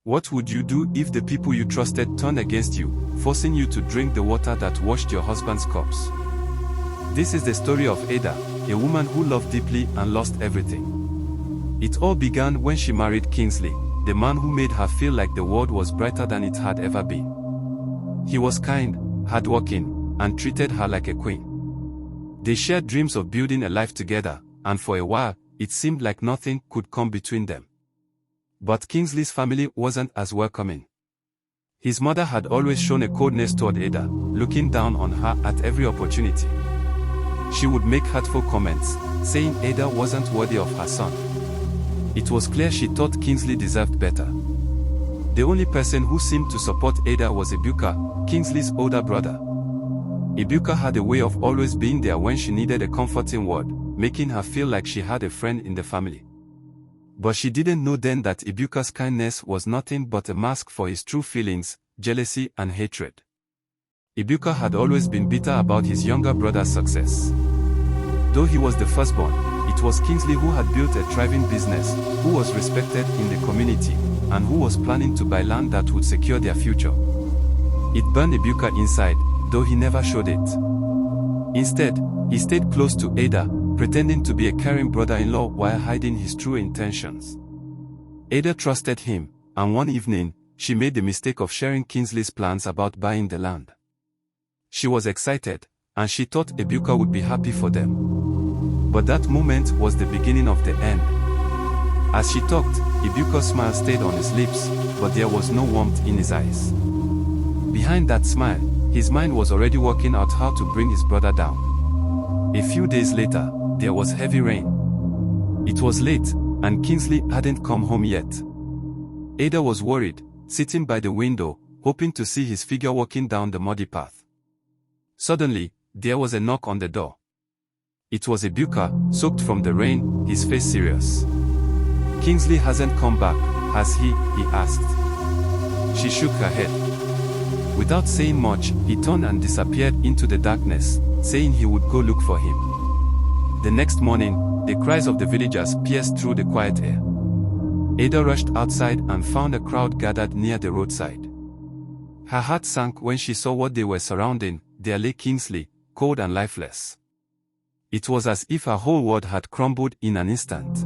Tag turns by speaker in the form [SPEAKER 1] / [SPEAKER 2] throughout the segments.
[SPEAKER 1] What would you do if the people you trusted turned against you, forcing you to drink the water that washed your husband's corpse? This is the story of Ada, a woman who loved deeply and lost everything. It all began when she married Kingsley, the man who made her feel like the world was brighter than it had ever been. He was kind, hardworking, and treated her like a queen. They shared dreams of building a life together, and for a while, it seemed like nothing could come between them. But Kingsley's family wasn't as welcoming. His mother had always shown a coldness toward Ada, looking down on her at every opportunity. She would make hurtful comments, saying Ada wasn't worthy of her son. It was clear she thought Kingsley deserved better. The only person who seemed to support Ada was Ebuka, Kingsley's older brother. Ebuka had a way of always being there when she needed a comforting word, making her feel like she had a friend in the family. But she didn't know then that Ebuka's kindness was nothing but a mask for his true feelings, jealousy and hatred. Ebuka had always been bitter about his younger brother's success. Though he was the firstborn, it was Kingsley who had built a thriving business, who was respected in the community, and who was planning to buy land that would secure their future. It burned Ebuka inside, though he never showed it. Instead, he stayed close to Ada, pretending to be a caring brother-in-law while hiding his true intentions. Ada trusted him, and one evening, she made the mistake of sharing Kingsley's plans about buying the land. She was excited, and she thought Ebuka would be happy for them. But that moment was the beginning of the end. As she talked, Ebuka's smile stayed on his lips, but there was no warmth in his eyes. Behind that smile, his mind was already working out how to bring his brother down. A few days later, there was heavy rain. It was late, and Kingsley hadn't come home yet. Ada was worried, sitting by the window, hoping to see his figure walking down the muddy path. Suddenly, there was a knock on the door. It was Ebuka, soaked from the rain, his face serious. "Kingsley hasn't come back, has he?" he asked. She shook her head. Without saying much, he turned and disappeared into the darkness, saying he would go look for him. The next morning, the cries of the villagers pierced through the quiet air. Ada rushed outside and found a crowd gathered near the roadside. Her heart sank when she saw what they were surrounding. There lay Kingsley, cold and lifeless. It was as if her whole world had crumbled in an instant.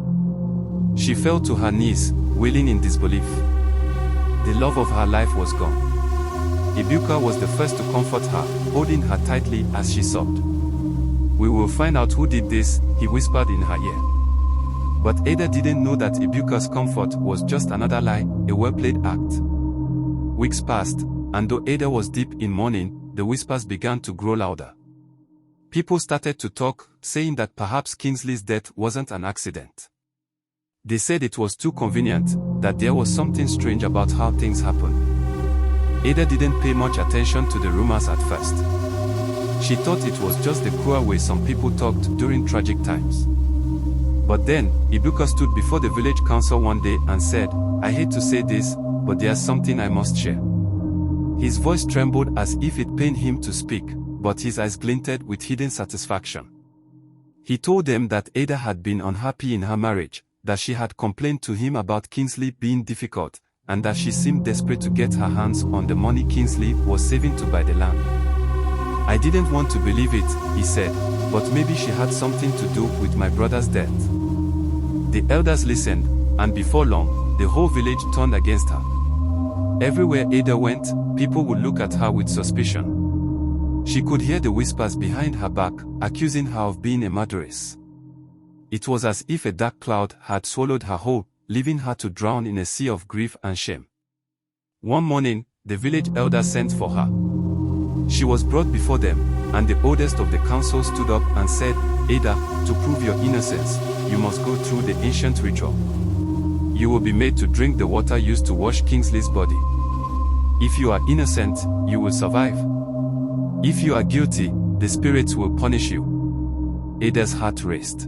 [SPEAKER 1] She fell to her knees, wailing in disbelief. The love of her life was gone. Ebuka was the first to comfort her, holding her tightly as she sobbed. "We will find out who did this," he whispered in her ear. But Ada didn't know that Ebuka's comfort was just another lie, a well-played act. Weeks passed, and though Ada was deep in mourning, the whispers began to grow louder. People started to talk, saying that perhaps Kingsley's death wasn't an accident. They said it was too convenient, that there was something strange about how things happened. Ada didn't pay much attention to the rumors at first. She thought it was just the cruel way some people talked during tragic times. But then, Ebuka stood before the village council one day and said, "I hate to say this, but there's something I must share." His voice trembled as if it pained him to speak, but his eyes glinted with hidden satisfaction. He told them that Ada had been unhappy in her marriage, that she had complained to him about Kingsley being difficult, and that she seemed desperate to get her hands on the money Kingsley was saving to buy the land. "I didn't want to believe it," he said, "but maybe she had something to do with my brother's death." The elders listened, and before long, the whole village turned against her. Everywhere Ada went, people would look at her with suspicion. She could hear the whispers behind her back, accusing her of being a murderess. It was as if a dark cloud had swallowed her whole, leaving her to drown in a sea of grief and shame. One morning, the village elder sent for her. She was brought before them, and the oldest of the council stood up and said, "Ada, to prove your innocence, you must go through the ancient ritual. You will be made to drink the water used to wash Kingsley's body. If you are innocent, you will survive. If you are guilty, the spirits will punish you." Ada's heart raced.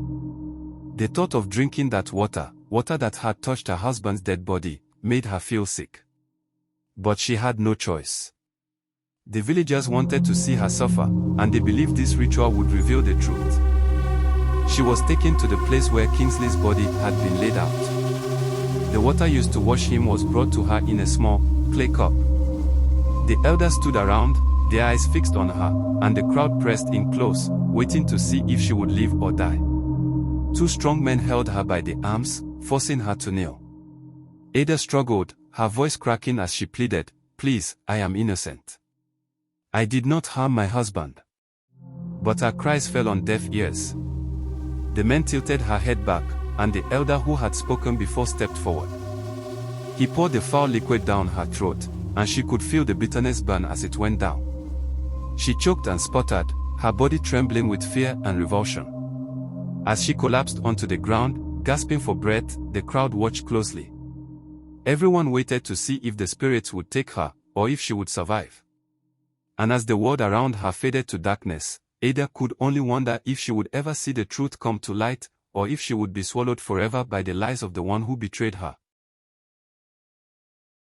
[SPEAKER 1] The thought of drinking that water that had touched her husband's dead body, made her feel sick. But she had no choice. The villagers wanted to see her suffer, and they believed this ritual would reveal the truth. She was taken to the place where Kingsley's body had been laid out. The water used to wash him was brought to her in a small, clay cup. The elders stood around, their eyes fixed on her, and the crowd pressed in close, waiting to see if she would live or die. Two strong men held her by the arms, forcing her to kneel. Ada struggled, her voice cracking as she pleaded, "Please, I am innocent. I did not harm my husband." But her cries fell on deaf ears. The men tilted her head back, and the elder who had spoken before stepped forward. He poured the foul liquid down her throat, and she could feel the bitterness burn as it went down. She choked and sputtered, her body trembling with fear and revulsion. As she collapsed onto the ground, gasping for breath, the crowd watched closely. Everyone waited to see if the spirits would take her, or if she would survive. And as the world around her faded to darkness, Ada could only wonder if she would ever see the truth come to light, or if she would be swallowed forever by the lies of the one who betrayed her.